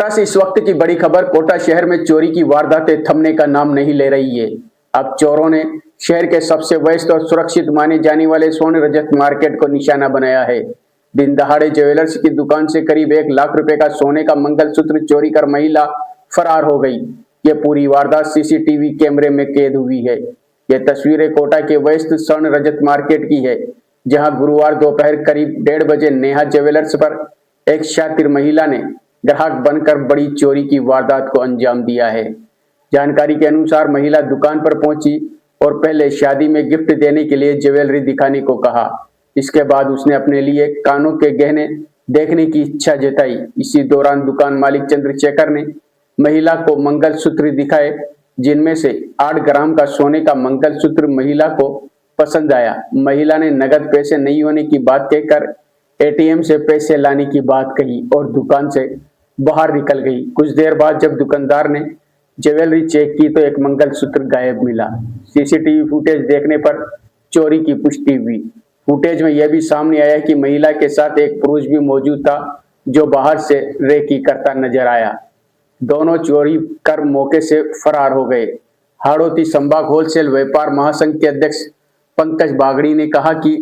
कोटा से इस वक्त की बड़ी खबर। कोटा शहर में चोरी की वारदातें थमने का नाम नहीं ले रही है। अब चोरों ने शहर के सबसे व्यस्त और सुरक्षित माने जाने वाले स्वर्ण रजत मार्केट को निशाना बनाया है। दिन दहाड़े ज्वेलर्स की दुकान से करीब 1 लाख रुपए का सोने का मंगलसूत्र चोरी कर महिला फरार हो गई। ये पूरी वारदात सीसीटीवी कैमरे में कैद हुई है। यह तस्वीरें कोटा के व्यस्त स्वर्ण रजत मार्केट की है, जहां गुरुवार दोपहर करीब 1:30 बजे नेहा ज्वेलर्स पर एक शातिर महिला ने ग्राहक बनकर बड़ी चोरी की वारदात को अंजाम दिया है। जानकारी के अनुसार महिला दुकान पर पहुंची और पहले शादी में गिफ्ट देने के लिए ज्वेलरी दिखाने को कहा। इसके बाद उसने अपने लिए कानों के गहने देखने की इच्छा जताई। इसी दौरान दुकान मालिक चंद्रशेखर ने महिला को मंगलसूत्र दिखाए, जिनमें से 8 ग्राम का सोने का मंगलसूत्र महिला को पसंद आया। महिला ने नगद पैसे नहीं होने की बात कहकर एटीएम से पैसे लाने की बात कही और दुकान से बाहर निकल गई। कुछ देर बाद जब दुकानदार ने ज्वेलरी चेक की तो एक मंगलसूत्र गायब मिला। सीसीटीवी फुटेज देखने पर चोरी की पुष्टि हुई। फुटेज में यह भी सामने आया कि महिला के साथ एक पुरुष भी मौजूद था, जो बाहर से रेकी करता नजर आया। दोनों चोरी कर मौके से फरार हो गए। हाड़ौती संभाग होलसेल व्यापार महासंघ के अध्यक्ष पंकज बागड़ी ने कहा कि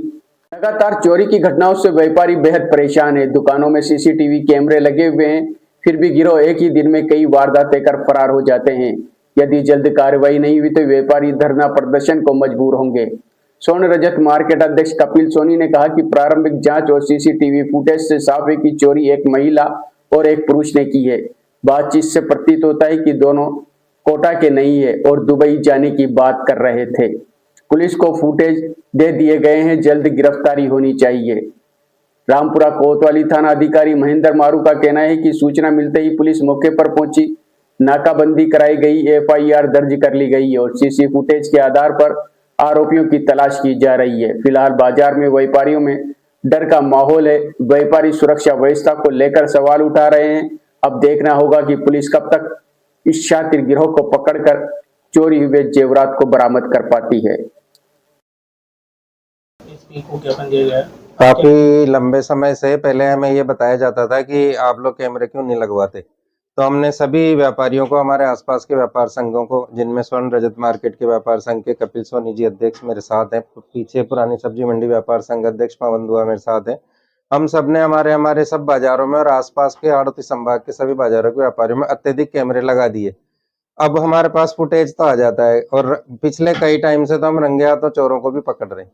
लगातार चोरी की घटनाओं से व्यापारी बेहद परेशान है। दुकानों में सीसीटीवी कैमरे लगे हुए हैं, फिर भी गिरोह एक ही दिन में कई वारदातें कर फरार हो जाते हैं। यदि जल्द कार्रवाई नहीं हुई तो व्यापारी धरना प्रदर्शन को मजबूर होंगे। स्वर्ण रजत मार्केट अध्यक्ष कपिल सोनी ने कहा कि प्रारंभिक जांच और सीसीटीवी फुटेज से साफ है कि चोरी एक महिला और एक पुरुष ने की है। बातचीत से प्रतीत होता है कि दोनों कोटा के नहीं है और दुबई जाने की बात कर रहे थे। पुलिस को फुटेज दे दिए गए हैं, जल्द गिरफ्तारी होनी चाहिए। रामपुरा कोतवाली थाना अधिकारी महेंद्र मारू का कहना है कि सूचना मिलते ही पुलिस मौके पर पहुंची, नाकाबंदी कराई गई, एफआईआर दर्ज कर ली गई और सीसी फुटेज के आधार पर आरोपियों की तलाश की जा रही है। फिलहाल बाजार में व्यापारियों में डर का माहौल है। व्यापारी सुरक्षा व्यवस्था को लेकर सवाल उठा रहे हैं। अब देखना होगा कि पुलिस कब तक इस शातिर गिरोह को पकड़कर चोरी हुए जेवरात को बरामद कर पाती है। काफी लंबे समय से पहले हमें ये बताया जाता था कि आप लोग कैमरे क्यों नहीं लगवाते, तो हमने सभी व्यापारियों को, हमारे आसपास के व्यापार संघों को, जिनमें स्वर्ण रजत मार्केट के व्यापार संघ के कपिल सोनी जी अध्यक्ष मेरे साथ हैं, पीछे पुरानी सब्जी मंडी व्यापार संघ अध्यक्ष पवन दुआ मेरे साथ हैं, हम सब ने हमारे सब बाजारों में और आसपास के हाड़ौती संभाग के सभी बाजारों के व्यापारियों में अत्यधिक कैमरे लगा दिए। अब हमारे पास फुटेज तो आ जाता है और पिछले कई टाइम से तो हम रंगे हाथों चोरों को भी पकड़ रहे हैं।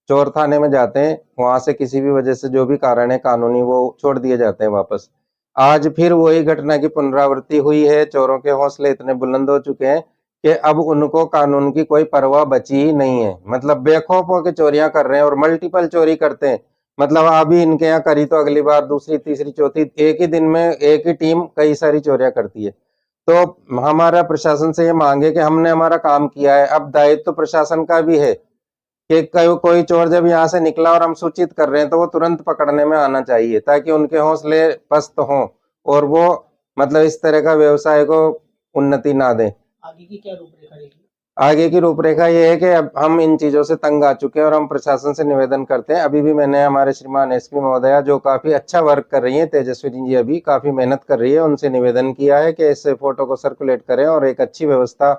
चोर थाने में जाते हैं, वहां से किसी भी वजह से जो भी कारण है कानूनी, वो छोड़ दिए जाते हैं वापस। आज फिर वही घटना की पुनरावृत्ति हुई है। चोरों के हौसले इतने बुलंद हो चुके हैं कि अब उनको कानून की कोई परवाह बची ही नहीं है। मतलब बेखौफ होकर चोरियां कर रहे हैं और मल्टीपल चोरी करते हैं। मतलब अभी इनके यहाँ करी तो अगली बार दूसरी, तीसरी, चौथी, एक ही दिन में एक ही टीम कई सारी चोरियां करती है। तो हमारा प्रशासन से ये मांग है कि हमने हमारा काम किया है, अब दायित्व तो प्रशासन का भी है कि कोई चोर जब यहाँ से निकला और हम सूचित कर रहे हैं तो वो तुरंत पकड़ने में आना चाहिए, ताकि उनके हौसले पस्त हों और वो मतलब इस तरह का व्यवसाय को उन्नति ना दें। आगे की क्या रूपरेखा रहेगी? आगे की रूपरेखा ये है कि अब हम इन चीजों से तंग आ चुके हैं और हम प्रशासन से निवेदन करते हैं। अभी भी मैंने हमारे श्रीमान एसपी महोदया, जो काफी अच्छा वर्क कर रही है, तेजस्विनी जी अभी काफी मेहनत कर रही है, उनसे निवेदन किया है कि इस फोटो को सर्कुलेट करें और एक अच्छी व्यवस्था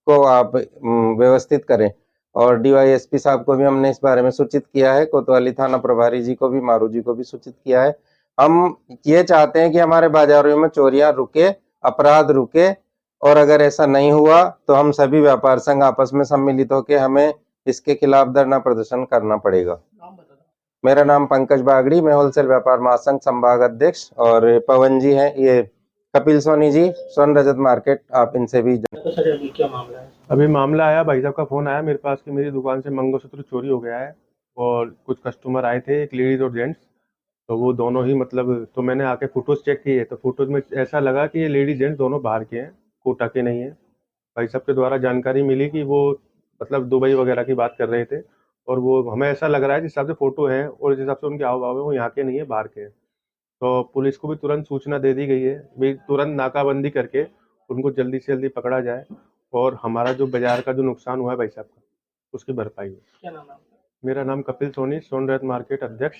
को आप व्यवस्थित करें। और डीवाईएसपी साहब को भी हमने इस बारे में सूचित किया है, कोतवाली थाना प्रभारी जी को भी, मारू जी को भी सूचित किया है। हम ये चाहते हैं कि हमारे बाजारों में चोरियां रुके, अपराध रुके, और अगर ऐसा नहीं हुआ तो हम सभी व्यापार संघ आपस में सम्मिलित होकर हमें इसके खिलाफ धरना प्रदर्शन करना पड़ेगा। नाम बता दो। मेरा नाम पंकज बागड़ी, मैं होलसेल व्यापार महासंघ संभाग अध्यक्ष, और पवन जी हैं, ये कपिल सोनी जी, स्वर्ण रजत मार्केट, आप इनसे भी। तो सर अभी क्या मामला है? अभी मामला आया, भाई साहब का फोन आया मेरे पास कि मेरी दुकान से मंगलसूत्र चोरी हो गया है और कुछ कस्टमर आए थे, एक लेडीज और जेंट्स, तो वो दोनों ही मतलब, तो मैंने आके फोटोज चेक किए तो फोटोज में ऐसा लगा कि ये लेडीज जेंट्स दोनों बाहर के हैं, कोटा के नहीं है। भाई साहब के द्वारा जानकारी मिली कि वो मतलब दुबई वगैरह की बात कर रहे थे और वो हमें ऐसा लग रहा है जिस हिसाब से फोटो है और जिस हिसाब से उनके हाव भाव है वो यहाँ के नहीं है, बाहर के हैं। तो पुलिस को भी तुरंत सूचना दे दी गई है भी तुरंत नाकाबंदी करके उनको जल्दी से जल्दी पकड़ा जाए और हमारा जो बाजार का जो नुकसान हुआ है भाई साहब का, उसकी भरपाई हो। क्या नाम है आपका? मेरा नाम कपिल सोनी, स्वर्ण रजत मार्केट अध्यक्ष।